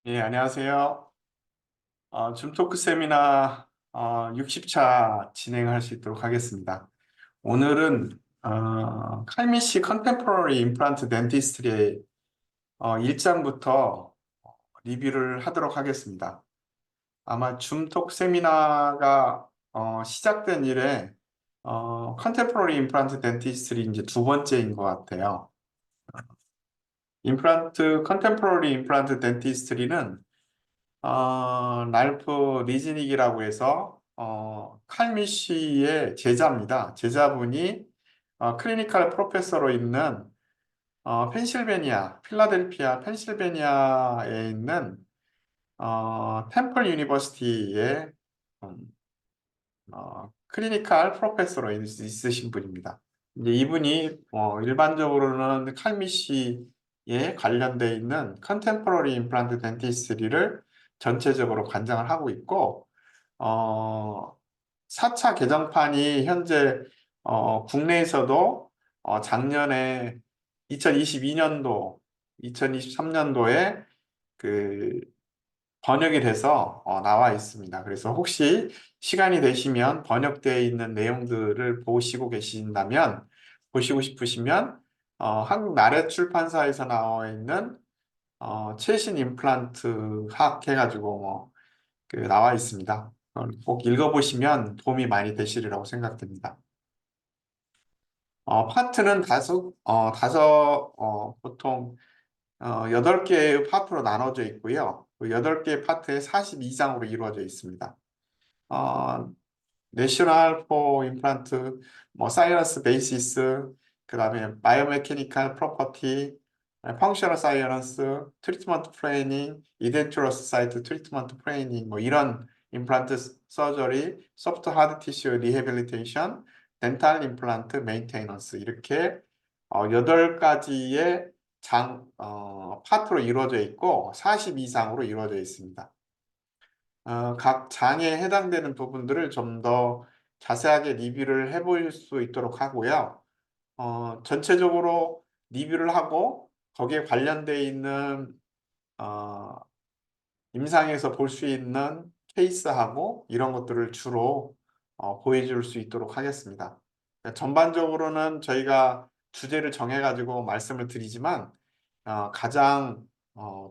예, 안녕하세요. 줌토크 세미나 60차 진행할 수 있도록 하겠습니다. 오늘은 칼미시 컨템포러리 임플란트 덴티스트리의 1장부터 리뷰를 하도록 하겠습니다. 아마 줌토크 세미나가 시작된 이래 컨템포러리 임플란트 덴티스트리 이제 두 번째인 것 같아요. 컨템포러리 임플란트 덴티스트리는 랄프 리즈닉이라고 해서 칼미 씨의 제자입니다. 제자분이 클리니컬 프로페서로 있는 필라델피아 펜실베니아에 있는 템플 유니버시티의 음, 클리니컬 프로페서로 있으신 분입니다. 이제 이분이 일반적으로는 칼미 씨에 관련돼 있는 컨템포러리 임플란트 덴티스트리를 전체적으로 관장을 하고 있고, 어, 4차 개정판이 현재 국내에서도 작년에 2022년도, 2023년도에 그 번역이 돼서 나와 있습니다. 그래서 혹시 시간이 되시면 번역되어 있는 내용들을 보시고 싶으시면 한국 나래 출판사에서 나와 있는 최신 임플란트 학 해가지고 나와 있습니다. 꼭 읽어보시면 도움이 많이 되시리라고 생각됩니다. 파트는 보통 8개의 파트로 나눠져 있고요. 그 8개의 파트에 42장으로 이루어져 있습니다. 어, 내셔널 포 임플란트, 사이언스 베이시스, 그 다음에 바이오메케니컬 프로퍼티, 펑셔널 사이언스, 트리트먼트 플래닝, 이덴츄러스 사이트 트리트먼트 플래닝, 이런 임플란트 서저리, 소프트 하드 티슈 리해빌리테이션, 덴탈 임플란트 메인테이넌스 이렇게 8가지의 파트로 이루어져 있고 42장으로 이루어져 있습니다. 각 장에 해당되는 부분들을 좀 더 자세하게 리뷰를 해볼 수 있도록 하고요. 전체적으로 리뷰를 하고 거기에 관련되어 있는 어, 임상에서 볼 수 있는 케이스하고 이런 것들을 주로 보여줄 수 있도록 하겠습니다. 전반적으로는 저희가 주제를 정해가지고 말씀을 드리지만 가장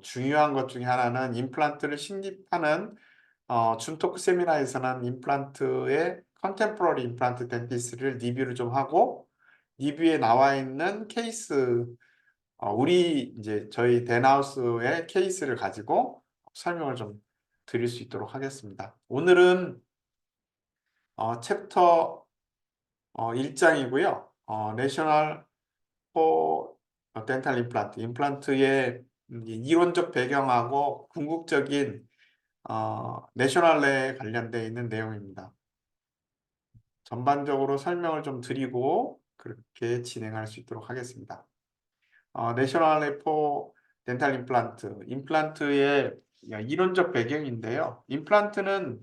중요한 것 중에 하나는 임플란트를 식립하는 줌토크 세미나에서는 임플란트의 컨템포러리 임플란트 덴티스트를 리뷰를 좀 하고 리뷰에 나와 있는 케이스 저희 덴하우스의 케이스를 가지고 설명을 좀 드릴 수 있도록 하겠습니다. 오늘은 챕터 1장이고요. 내셔널 포 덴탈 임플란트의 이론적 배경하고 궁극적인 내셔널에 관련되어 있는 내용입니다. 전반적으로 설명을 좀 드리고 그렇게 진행할 수 있도록 하겠습니다. 내셔널 레포 덴탈 임플란트의 이론적 배경인데요. 임플란트는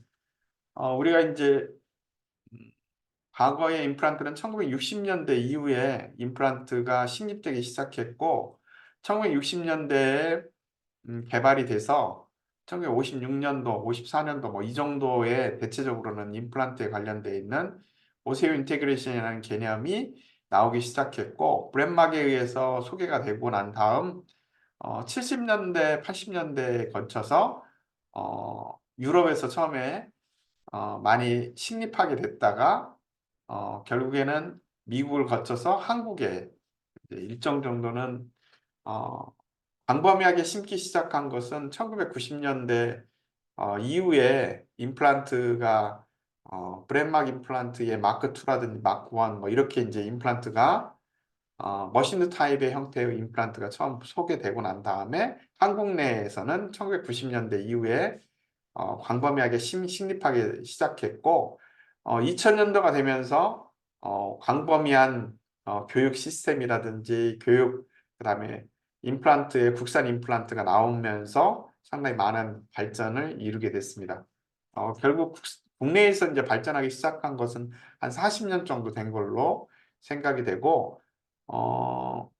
우리가 이제 과거의 임플란트는 1960년대 이후에 임플란트가 식립되기 시작했고 1960년대에 개발이 돼서 1956년도, 54년도 이 정도에 대체적으로는 임플란트에 관련되어 있는 오세오 인테그레이션이라는 개념이 나오기 시작했고 브랜막에 의해서 소개가 되고 난 다음 70년대, 80년대에 거쳐서 유럽에서 처음에 많이 식립하게 됐다가 결국에는 미국을 거쳐서 한국에 이제 일정 정도는 어, 광범위하게 심기 시작한 것은 1990년대 이후에 임플란트가 브랜막 임플란트의 마크 2라든지 마크 1 이렇게 이제 임플란트가 머신드 타입의 형태의 임플란트가 처음 소개되고 난 다음에 한국 내에서는 1990년대 이후에 광범위하게 식립하기 시작했고 2000년도가 되면서 광범위한 교육 시스템이라든지 그다음에 국산 임플란트가 나오면서 상당히 많은 발전을 이루게 됐습니다. 결국 국내에서 이제 발전하기 시작한 것은 한 40년 정도 된 걸로 생각이 되고 어,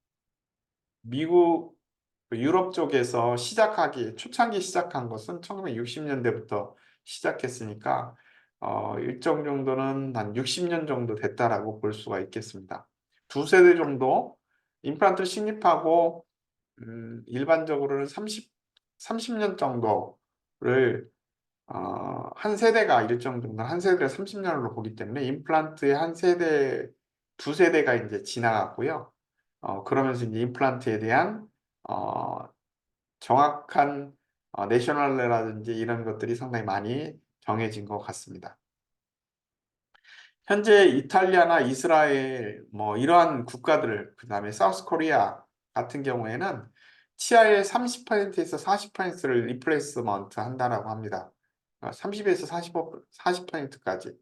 미국 유럽 쪽에서 초창기 시작한 것은 1960년대부터 시작했으니까 일정 정도는 한 60년 정도 됐다라고 볼 수가 있겠습니다. 두 세대 정도 임플란트를 식립하고 일반적으로는 30년 정도를 한 세대가 일정 정도 한 세대를 30년으로 보기 때문에 임플란트의 한 세대, 두 세대가 이제 지나갔고요. 그러면서 이제 임플란트에 대한 어, 정확한 내셔널레라든지 이런 것들이 상당히 많이 정해진 것 같습니다. 현재 이탈리아나 이스라엘 뭐 이러한 국가들, 그다음에 사우스 코리아 같은 경우에는 치아의 30%에서 40%를 리플레이스먼트 한다라고 합니다. 30에서 40%까지.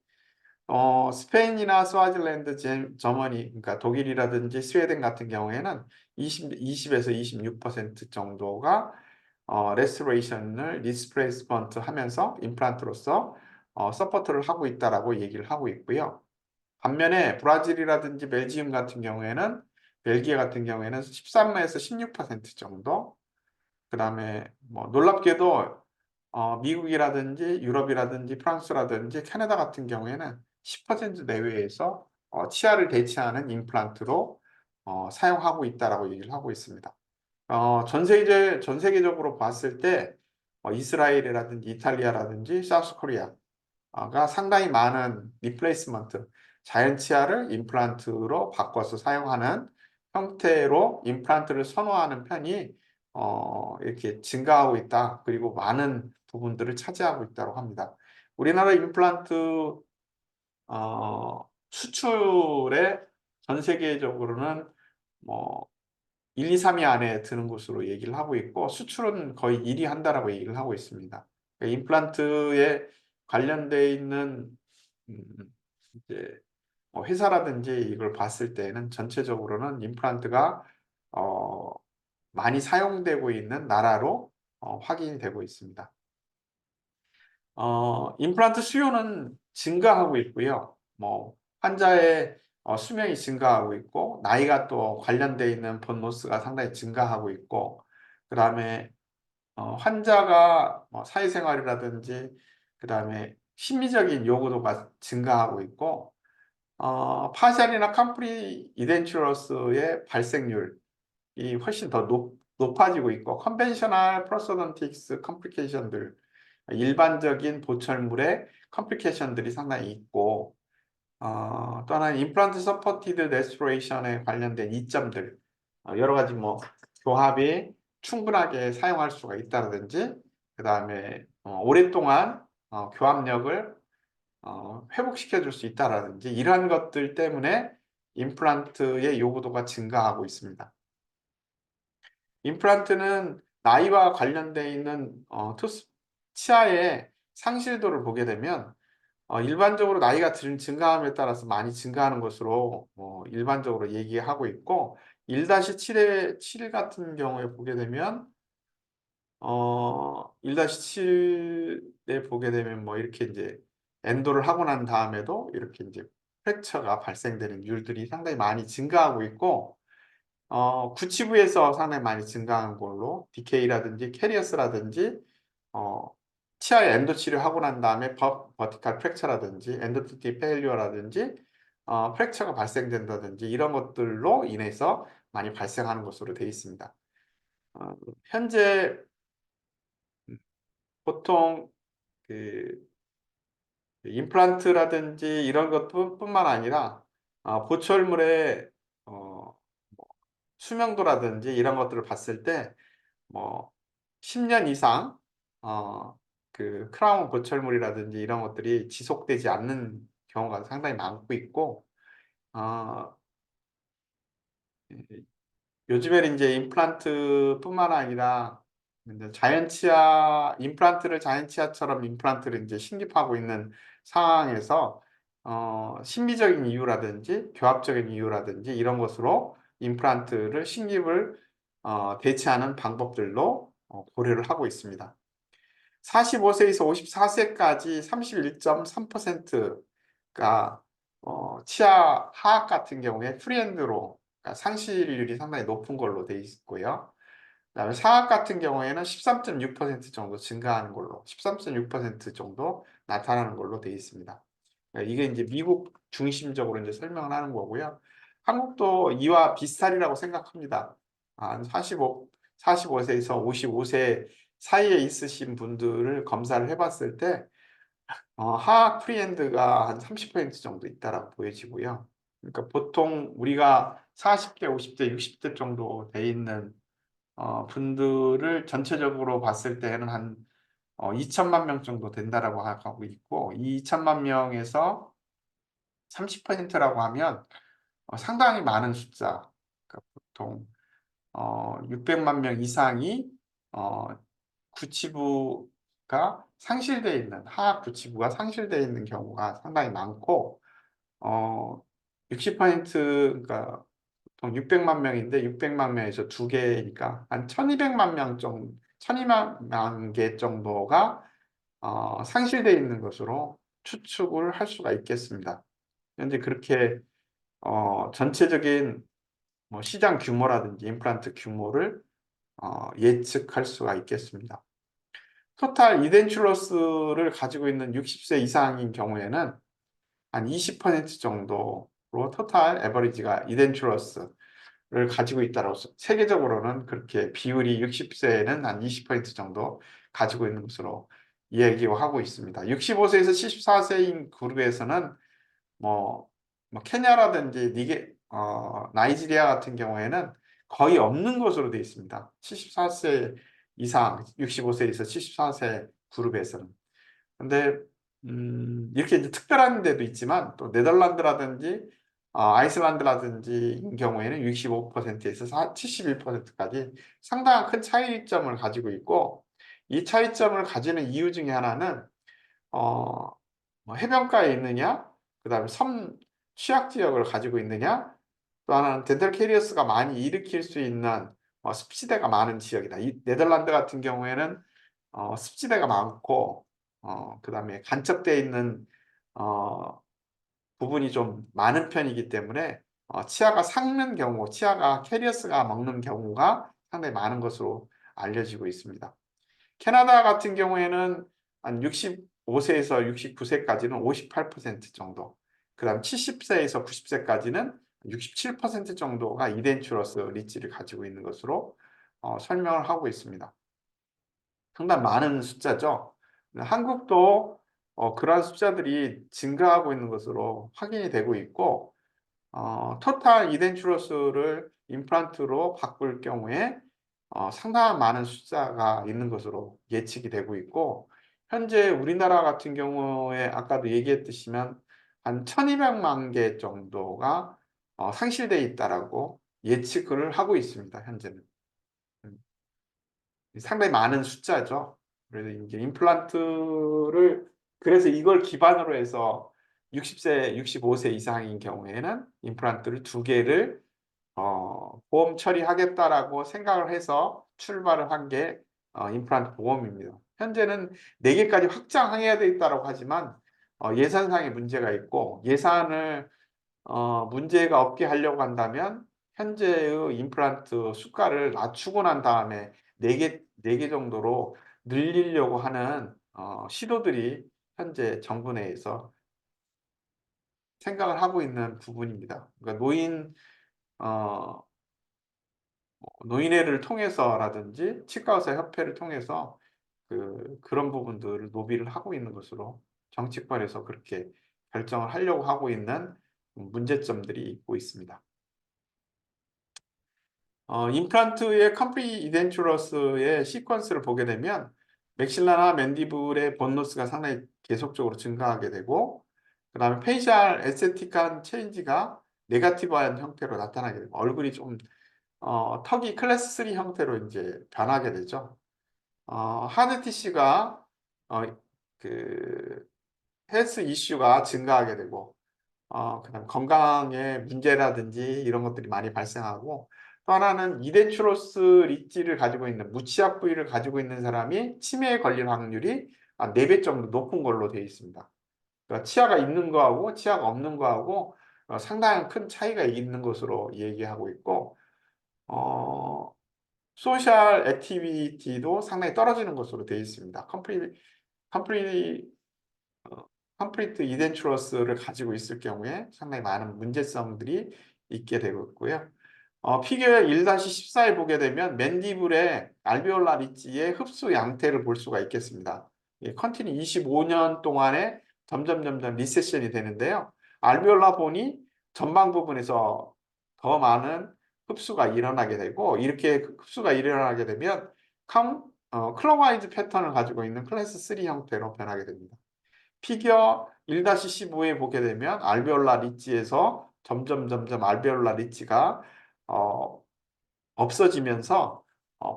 스페인이나 스와질랜드, 저머니, 그러니까 독일이라든지 스웨덴 같은 경우에는 20에서 26% 정도가 레스토레이션을 리플레이스먼트 하면서 임플란트로서 서포트를 하고 있다라고 얘기를 하고 있고요. 반면에 브라질이라든지 벨기에 같은 경우에는 13에서 16% 정도, 그 다음에 뭐 놀랍게도 미국이라든지 유럽이라든지 프랑스라든지 캐나다 같은 경우에는 10% 내외에서 치아를 대체하는 임플란트로 사용하고 있다라고 얘기를 하고 있습니다. 전 세계적으로 봤을 때 이스라엘이라든지 이탈리아라든지 사우스 코리아가 상당히 많은 리플레이스먼트, 자연 치아를 임플란트로 바꿔서 사용하는 형태로 임플란트를 선호하는 편이 이렇게 증가하고 있다. 그리고 많은 부분들을 차지하고 있다고 합니다. 우리나라 임플란트 수출에 전 세계적으로는 뭐 1, 2, 3위 안에 드는 것으로 얘기를 하고 있고 수출은 거의 1위 한다라고 얘기를 하고 있습니다. 그러니까 임플란트에 관련돼 있는 음, 이제 회사라든지 이걸 봤을 때는 전체적으로는 임플란트가 어, 많이 사용되고 있는 나라로 확인이 되고 있습니다. 임플란트 수요는 증가하고 있고요. 뭐 환자의 수명이 증가하고 있고 나이가 또 관련돼 있는 본노스가 상당히 증가하고 있고 그다음에 환자가 뭐 사회생활이라든지 그다음에 심리적인 요구도가 증가하고 있고 파샬이나 캄프리 이덴츄러스의 발생률이 훨씬 더 높아지고 있고 컨벤셔널 프로서던틱스 컴플리케이션들 일반적인 보철물의 컴플리케이션들이 상당히 있고 또 하나는 임플란트 서포티드 레스토레이션에 관련된 이점들 여러 가지 뭐 교합이 충분하게 사용할 수가 있다든지 그 다음에 오랫동안 교합력을 회복시켜 줄 수 있다라든지 이러한 것들 때문에 임플란트의 요구도가 증가하고 있습니다. 임플란트는 나이와 관련되어 있는 치아의 상실도를 보게 되면 일반적으로 나이가 증가함에 따라서 많이 증가하는 것으로 일반적으로 얘기하고 있고 1-7 같은 경우에 보게 되면 1-7에 보게 되면 뭐 이렇게 이제 엔도를 하고 난 다음에도 이렇게 이제 프랙처가 발생되는 율들이 상당히 많이 증가하고 있고 구치부에서 상당히 많이 증가한 걸로 DK라든지 캐리어스라든지 어, 치아에 엔도 치료하고 난 다음에 버티칼 프랙처라든지 엔도티티 페일리어라든지 프랙처가 발생된다든지 이런 것들로 인해서 많이 발생하는 것으로 되어 있습니다. 현재 보통 그 임플란트라든지 이런 것뿐만 아니라 보철물의 수명도라든지 이런 것들을 봤을 때 뭐 10년 이상 그 크라운 보철물이라든지 이런 것들이 지속되지 않는 경우가 상당히 많고 있고 어, 요즘에는 이제 임플란트뿐만 아니라 이제 임플란트를 자연치아처럼 임플란트를 이제 식립하고 있는 상황에서 심리적인 이유라든지 교합적인 이유라든지 이런 것으로 임플란트를 식립을 대체하는 방법들로 고려를 하고 있습니다. 45세에서 54세까지 31.3%가 치아 하악 같은 경우에 프리핸드로 그러니까 상실률이 상당히 높은 걸로 되어 있고요. 그다음에 사악 같은 경우에는 13.6% 정도 증가하는 걸로, 13.6% 정도 나타나는 걸로 되어 있습니다. 이게 이제 미국 중심적으로 이제 설명을 하는 거고요. 한국도 이와 비슷하리라고 생각합니다. 한 45세에서 55세 사이에 있으신 분들을 검사를 해봤을 때 하악 프리엔드가 한 30% 정도 있다라고 보여지고요. 그러니까 보통 우리가 40대, 50대, 60대 정도 돼 있는 분들을 전체적으로 봤을 때는 한 2천만 명 정도 된다라고 하고 있고, 이 2천만 명에서 30%라고 하면 상당히 많은 숫자. 그러니까 보통 600만 명 이상이 어, 구치부가 상실되어 있는, 하악 구치부가 상실되어 있는 경우가 상당히 많고, 60% 그러니까 보통 600만 명인데 600만 명에서 두 개니까 한 1200만 명 정도, 1200만 개 정도가 상실되어 있는 것으로 추측을 할 수가 있겠습니다. 현재 그렇게 전체적인 뭐 시장 규모라든지 임플란트 규모를 예측할 수가 있겠습니다. 토탈 이덴츄러스를 가지고 있는 60세 이상인 경우에는 한 20% 정도로 토탈 에버리지가 이덴츄러스를 가지고 있다고, 세계적으로는 그렇게 비율이 60세에는 한 20% 정도 가지고 있는 것으로 이야기하고 있습니다. 65세에서 74세인 그룹에서는 뭐, 케냐라든지 나이지리아 같은 경우에는 거의 없는 것으로 되어 있습니다. 74세 이상, 65세에서 74세 그룹에서는. 근데 이렇게 이제 특별한 데도 있지만 또 네덜란드라든지 아이슬란드라든지인 경우에는 65%에서 71%까지 상당한 큰 차이점을 가지고 있고, 이 차이점을 가지는 이유 중에 하나는 어, 해변가에 있느냐, 그 다음에 섬 취약 지역을 가지고 있느냐, 또 하나는 덴탈 캐리어스가 많이 일으킬 수 있는 습지대가 많은 지역이다. 이 네덜란드 같은 경우에는 습지대가 많고, 그 다음에 간첩되어 있는 부분이 좀 많은 편이기 때문에 치아가 삭는 경우, 치아가 캐리어스가 먹는 경우가 상당히 많은 것으로 알려지고 있습니다. 캐나다 같은 경우에는 한 65세에서 69세까지는 58% 정도, 그 다음 70세에서 90세까지는 67% 정도가 이덴츄러스 리치를 가지고 있는 것으로 설명을 하고 있습니다. 상당히 많은 숫자죠. 한국도 그러한 숫자들이 증가하고 있는 것으로 확인이 되고 있고, 토탈 이덴츄러스를 임플란트로 바꿀 경우에 상당한 많은 숫자가 있는 것으로 예측이 되고 있고, 현재 우리나라 같은 경우에 아까도 얘기했듯이면 한 1200만 개 정도가 상실되어 있다라고 예측을 하고 있습니다. 현재는. 음, 상당히 많은 숫자죠. 그래서 이제 임플란트를, 그래서 이걸 기반으로 해서 60세, 65세 이상인 경우에는 임플란트를 두 개를 보험 처리하겠다라고 생각을 해서 출발을 한 게 임플란트 보험입니다. 현재는 4개까지 확장해야 되겠다라고 하지만 예산상의 문제가 있고, 예산을 문제가 없게 하려고 한다면 현재의 임플란트 수가를 낮추고 난 다음에 4개 정도로 늘리려고 하는 시도들이 현재 정부 내에서 생각을 하고 있는 부분입니다. 그러니까 어, 노인회를 통해서라든지 치과의사 협회를 통해서 그런 부분들을 노비를 하고 있는 것으로 정치권에서 그렇게 결정을 하려고 하고 있는 문제점들이 있고 있습니다. 임플란트의 컴플리 이덴츄러스의 시퀀스를 보게 되면 맥실라나 맨디블의 본노스가 상당히 계속적으로 증가하게 되고, 그 다음에 페이셜 에스테틱한 체인지가 네가티브한 형태로 나타나게 되고, 얼굴이 좀 턱이 클래스 3 형태로 이제 변하게 되죠. 하드 티슈가 그 헬스 이슈가 증가하게 되고, 그다음 건강에 문제라든지 이런 것들이 많이 발생하고, 또 하나는 이덴츄로스 리치를 가지고 있는, 무치약 부위를 가지고 있는 사람이 치매에 걸릴 확률이 4배 정도 높은 걸로 되어 있습니다. 그러니까 치아가 있는 거하고 치아가 없는 거하고 상당히 큰 차이가 있는 것으로 얘기하고 있고, 어, 소셜 액티비티도 상당히 떨어지는 것으로 되어 있습니다. 컴플리, 컴플리트 이덴츄러스를 가지고 있을 경우에 상당히 많은 문제점들이 있게 되고 있고요. 피겨 1-14에 보게 되면 맨디블의 알비올라 리지의 흡수 양태를 볼 수가 있겠습니다. 컨티뉴 25년 동안에 점점 리세션이 되는데요. 알비올라 본이 전방 부분에서 더 많은 흡수가 일어나게 되고, 이렇게 흡수가 일어나게 되면 클럭와이즈 패턴을 가지고 있는 클래스 3 형태로 변하게 됩니다. 피겨 1-15에 보게 되면 알베올라 리치에서 점점 알베올라 리치가 없어지면서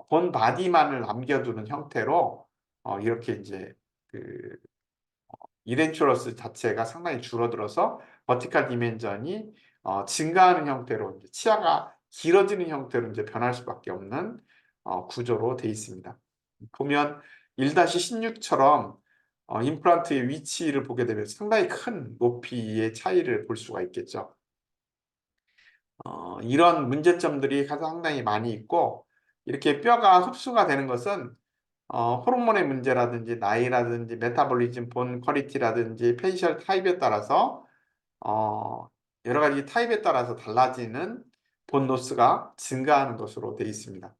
본 바디만을 남겨두는 형태로 이렇게 이제 그 이덴츄러스 자체가 상당히 줄어들어서 버티컬 디멘전이 증가하는 형태로 이제 치아가 길어지는 형태로 이제 변할 수밖에 없는 구조로 되어 있습니다. 보면 1-16처럼 임플란트의 위치를 보게 되면 상당히 큰 높이의 차이를 볼 수가 있겠죠. 이런 문제점들이 상당히 많이 있고, 이렇게 뼈가 흡수가 되는 것은 호르몬의 문제라든지 나이라든지 메타볼리즘, 본 퀄리티라든지 페이셜 타입에 따라서 여러 가지 타입에 따라서 달라지는 본 로스가 증가하는 것으로 되어 있습니다.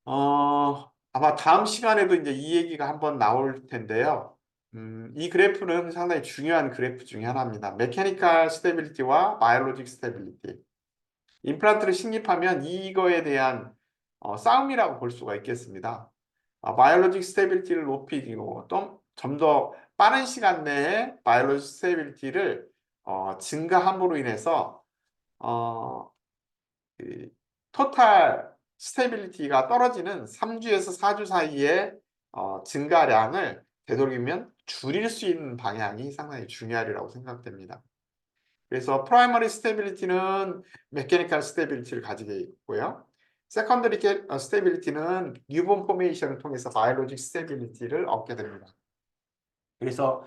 아마 다음 시간에도 이제 이 얘기가 한번 나올 텐데요. 이 그래프는 상당히 중요한 그래프 중에 하나입니다. 메케니컬 스테빌리티와 바이올로직 스테빌리티. 임플란트를 식립하면 이거에 대한 싸움이라고 볼 수가 있겠습니다. 바이올로직 스테빌리티를 높이고 또 좀 더 빠른 시간 내에 바이올로직 스테빌리티를 증가함으로 인해서 토탈 스테빌리티가 떨어지는 3주에서 4주 사이에 증가량을 되도록이면 줄일 수 있는 방향이 상당히 중요하리라고 생각됩니다. 그래서 프라이머리 스테빌리티는 메케니컬 스테빌리티를 가지게 있고요. 세컨더리 스테빌리티는 뉴본 포메이션을 통해서 바이올로직 스테빌리티를 얻게 됩니다. 그래서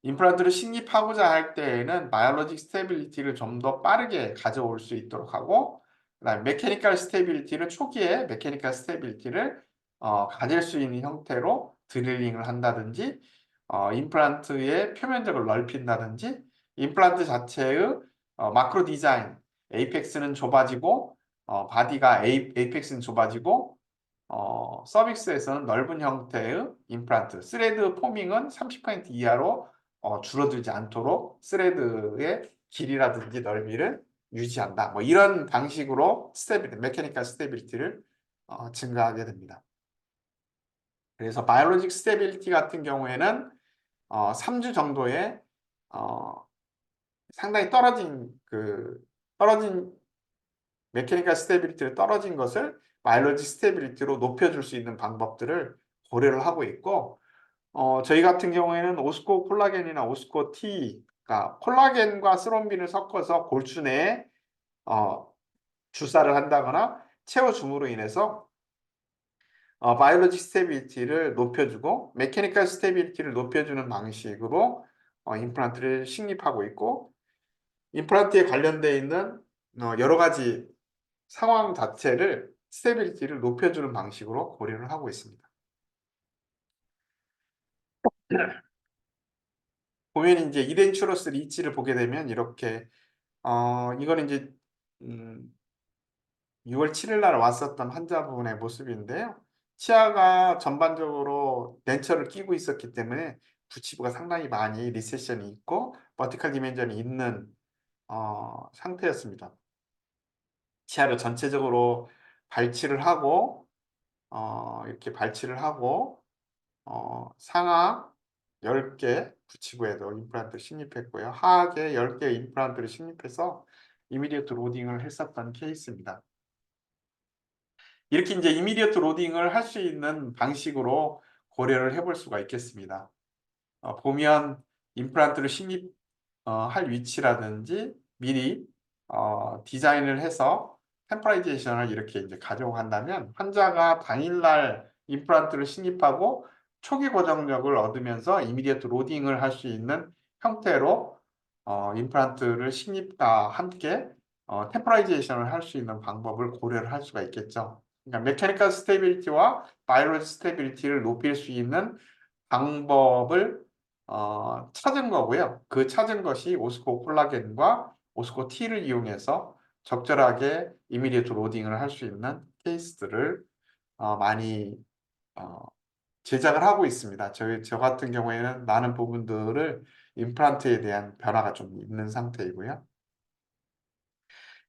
임플란트를 식립하고자 할 때에는 바이올로직 스테빌리티를 좀 더 빠르게 가져올 수 있도록 하고, 그다음에 메케니컬 스테빌리티를 초기에 메케니컬 스테빌리티를 가질 수 있는 형태로 드릴링을 한다든지, 임플란트의 표면적을 넓힌다든지, 임플란트 자체의 마크로 디자인, 에이펙스는 좁아지고 바디가 에이펙스는 좁아지고 서빅스에서는 넓은 형태의 임플란트, 스레드 포밍은 30% 이하로 줄어들지 않도록 스레드의 길이라든지 넓이를 유지한다. 뭐 이런 방식으로 메케니컬 스테빌리티를 증가하게 됩니다. 그래서 바이올로직 스테빌리티 같은 경우에는 3주 정도의 상당히 떨어진 메케니컬 스테빌리티를 떨어진 것을 바이올로직 스테빌리티로 높여줄 수 있는 방법들을 고려를 하고 있고, 저희 같은 경우에는 오스코 콜라겐이나 오스코 T가 콜라겐과 스롬빈을 섞어서 골수 내에 주사를 한다거나 채워줌으로 인해서 바이올로직 스테빌리티를 높여주고 메케니컬 스테빌리티를 높여주는 방식으로 임플란트를 식립하고 있고, 임플란트에 관련되어 있는 여러 가지 상황 자체를 스테빌리티를 높여주는 방식으로 고려를 하고 있습니다. 보면 이제 이덴츄러스 리치를 보게 되면 이렇게 이거는 이제 6월 7일 날 왔었던 환자분의 모습인데요. 치아가 전반적으로 덴처를 끼고 있었기 때문에 부치부가 상당히 많이 리세션이 있고 버티컬 디멘전이 있는 상태였습니다. 치아를 전체적으로 발치를 하고 이렇게 발치를 하고 상하 10개 부치부에도 임플란트를 식립했고요. 하악에 10개 임플란트를 식립해서 이미디어트 로딩을 했었던 케이스입니다. 이렇게 이제 이미디어트 로딩을 할 수 있는 방식으로 고려를 해볼 수가 있겠습니다. 보면 임플란트를 식립할 위치라든지 미리 디자인을 해서 템퍼라이제이션을 이렇게 이제 가져간다면 환자가 당일날 임플란트를 식립하고 초기 고정력을 얻으면서 이미디어트 로딩을 할 수 있는 형태로 임플란트를 식립과 함께 템퍼라이제이션을 할 수 있는 방법을 고려를 할 수가 있겠죠. 그러니까 메카니컬 스테빌리티와 바이ological 스테빌리티를 높일 수 있는 방법을 찾은 거고요. 그 찾은 것이 오스코 콜라겐과 오스코 T를 이용해서 적절하게 이미디어트 로딩을 할 수 있는 케이스들을 많이 제작을 하고 있습니다. 저 같은 경우에는 많은 부분들을 임플란트에 대한 변화가 좀 있는 상태이고요.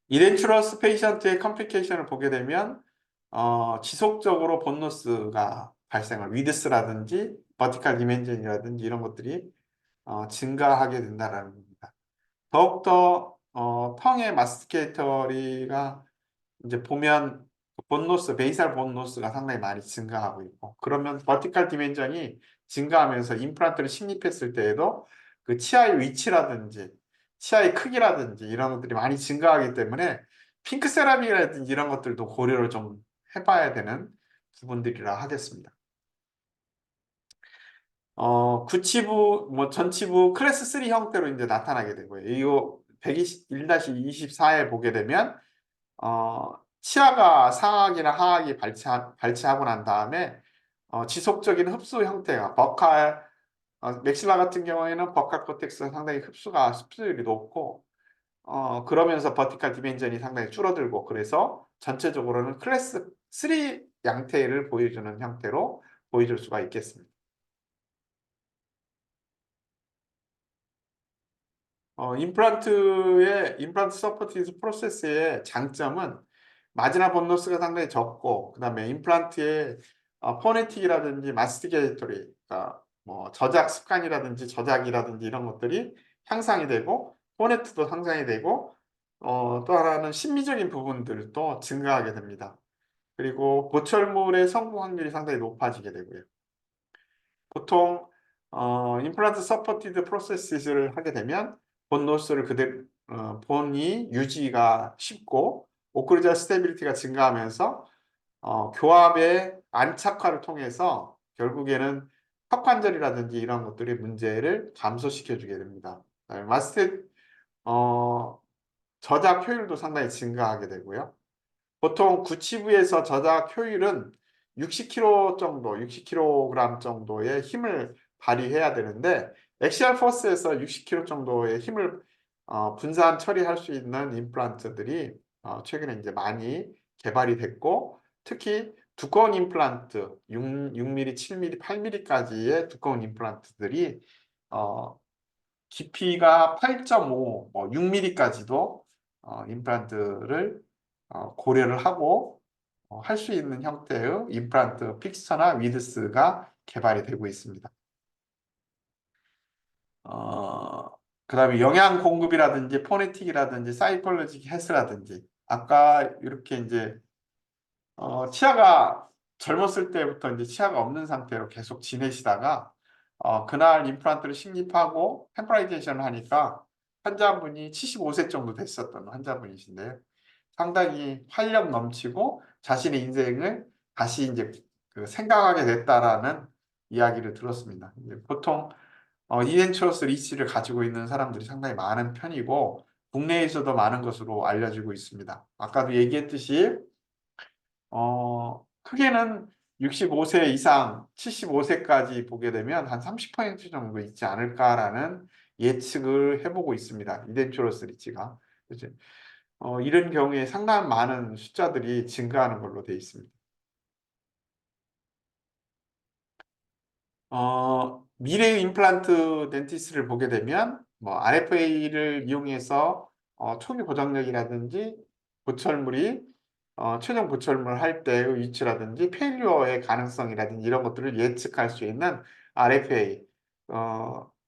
이덴츄러스 페이션트의 컴플리케이션을 보게 되면 지속적으로 본노스가 발생을 위드스라든지 버티컬 디멘전이라든지 이런 것들이 증가하게 된다라는 겁니다. 더욱더 텅의 마스티케이터리가 이제 보면 본노스, 베이살 본노스가 상당히 많이 증가하고 있고, 그러면 버티컬 디멘전이 증가하면서 임플란트를 식립했을 때에도 그 치아의 위치라든지 치아의 크기라든지 이런 것들이 많이 증가하기 때문에 핑크 세라믹이라든지 이런 것들도 고려를 좀 해봐야 되는 부분들이라 하겠습니다. 구치부, 전치부 클래스 3 형태로 이제 나타나게 되고요. 이거 121-24에 보게 되면 치아가 상악이나 하악이 발치하고 난 다음에 지속적인 흡수 형태가 맥실라 같은 경우에는 버칼 코텍스가 상당히 흡수율이 높고 그러면서 버티컬 디멘전이 상당히 줄어들고, 그래서 전체적으로는 클래스 3 양태를 보여주는 형태로 보여줄 수가 있겠습니다. 임플란트 서포티드 프로세스의 장점은 마지나 본노스가 상당히 적고, 그 다음에 임플란트의 포네틱이라든지 마스티게이터리, 그러니까 뭐 저작 습관이라든지 저작이라든지 이런 것들이 향상이 되고, 포네트도 향상이 되고, 또 하나는 심미적인 부분들도 증가하게 됩니다. 그리고 보철물의 성공 확률이 상당히 높아지게 되고요. 보통 임플란트 서포티드 프로세스를 하게 되면 본노스를 그대로 본이 유지가 쉽고 오클루전 스테빌리티가 증가하면서 교합의 안착화를 통해서 결국에는 턱관절이라든지 이런 것들의 문제를 감소시켜 주게 됩니다. 마스테 저작 효율도 상당히 증가하게 되고요. 보통 구치부에서 저작 효율은 60kg 정도, 60kg 정도의 힘을 발휘해야 되는데, 엑시얼 포스에서 60kg 정도의 힘을 분산 처리할 수 있는 임플란트들이 최근에 이제 많이 개발이 됐고, 특히 두꺼운 임플란트, 6mm, 7mm, 8mm까지의 두꺼운 임플란트들이 깊이가 8.5, 6mm까지도 임플란트를 고려를 하고 할 수 있는 형태의 임플란트 픽스처나 위드스가 개발이 되고 있습니다. 그 다음에 영양 공급이라든지 포네틱이라든지 사이콜로직 헬스라든지, 아까 이렇게 이제 치아가 젊었을 때부터 이제 치아가 없는 상태로 계속 지내시다가 그날 임플란트를 식립하고 템포라이제이션을 하니까 환자분이 75세 정도 됐었던 환자분이신데요. 상당히 활력 넘치고 자신의 인생을 다시 이제 그 생각하게 됐다라는 이야기를 들었습니다. 보통 이덴츄러스 리치를 가지고 있는 사람들이 상당히 많은 편이고 국내에서도 많은 것으로 알려지고 있습니다. 아까도 얘기했듯이 크게는 65세 이상 75세까지 보게 되면 한 30% 정도 있지 않을까라는 예측을 해보고 있습니다. 이덴츄러스 리치가. 이런 경우에 상당히 많은 숫자들이 증가하는 걸로 되어 있습니다. 미래의 임플란트 덴티스를 보게 되면 뭐 RFA를 이용해서 초기 고정력이라든지 보철물이 최종 보철물 할 때의 위치라든지 페일리어의 가능성이라든지 이런 것들을 예측할 수 있는 RFA,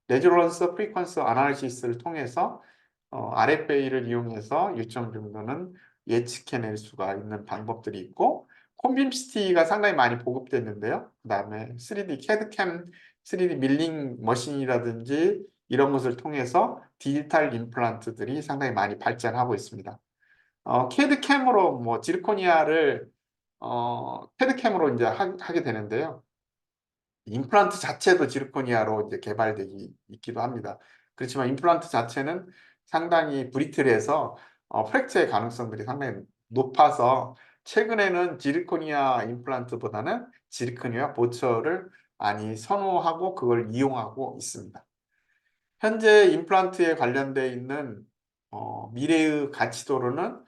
레조넌스 프리퀀스 아날리시스를 통해서 RFA를 이용해서 일정 정도는 예측해낼 수가 있는 방법들이 있고, 콤빔시티가 상당히 많이 보급됐는데요. 그 다음에 3D CAD/CAM, 3D 밀링 머신이라든지 이런 것을 통해서 디지털 임플란트들이 상당히 많이 발전하고 있습니다. CAD/CAM으로 뭐 지르코니아를 CAD/CAM으로 이제 하게 되는데요. 임플란트 자체도 지르코니아로 이제 개발되기 있기도 합니다. 그렇지만 임플란트 자체는 상당히 브리틀해서 프랙처의 가능성들이 상당히 높아서 최근에는 지르코니아 임플란트보다는 지르코니아 보철을 많이 선호하고 그걸 이용하고 있습니다. 현재 임플란트에 관련되어 있는 미래의 가치도로는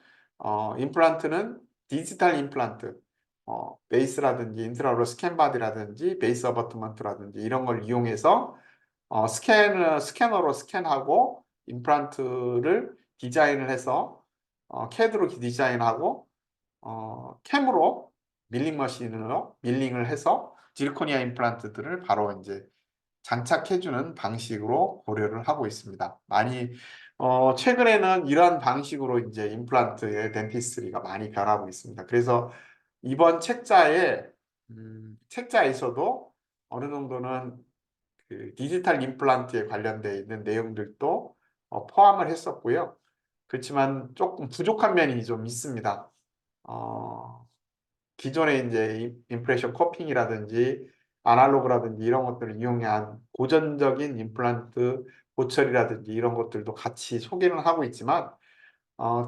임플란트는 디지털 임플란트, 베이스라든지 인트라오럴 스캔바디라든지 베이스 어버트먼트라든지 이런 걸 이용해서 스캐너로 스캔하고 임플란트를 디자인을 해서 CAD로 디자인하고 캠으로 밀링 머신으로 밀링을 해서 지르코니아 임플란트들을 바로 이제 장착해주는 방식으로 고려를 하고 있습니다. 많이 최근에는 이런 방식으로 이제 임플란트의 덴티스트리가 많이 변하고 있습니다. 그래서 이번 책자에서도 어느 정도는 그 디지털 임플란트에 관련되어 있는 내용들도 포함을 했었고요. 그렇지만 조금 부족한 면이 좀 있습니다. 어, 기존에 이제 임프레션 커핑이라든지 아날로그라든지 이런 것들을 이용한 고전적인 임플란트 보철이라든지 이런 것들도 같이 소개를 하고 있지만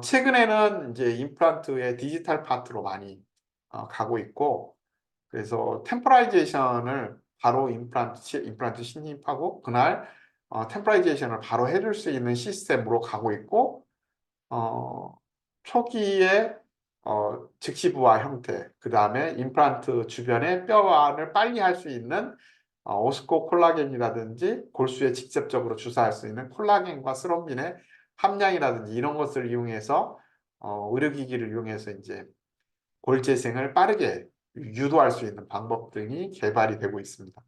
최근에는 이제 임플란트의 디지털 파트로 많이 가고 있고 그래서 템포라이제이션을 바로 임플란트 신입하고 그날 템포라이제이션을 바로 해줄 수 있는 시스템으로 가고 있고 어, 초기에 즉시 부화 형태, 그 다음에 임플란트 주변에 뼈환을 빨리 할 수 있는 오스코 콜라겐이라든지 골수에 직접적으로 주사할 수 있는 콜라겐과 스롬빈의 함량이라든지 이런 것을 이용해서 의료기기를 이용해서 이제 골 재생을 빠르게 유도할 수 있는 방법 등이 개발이 되고 있습니다.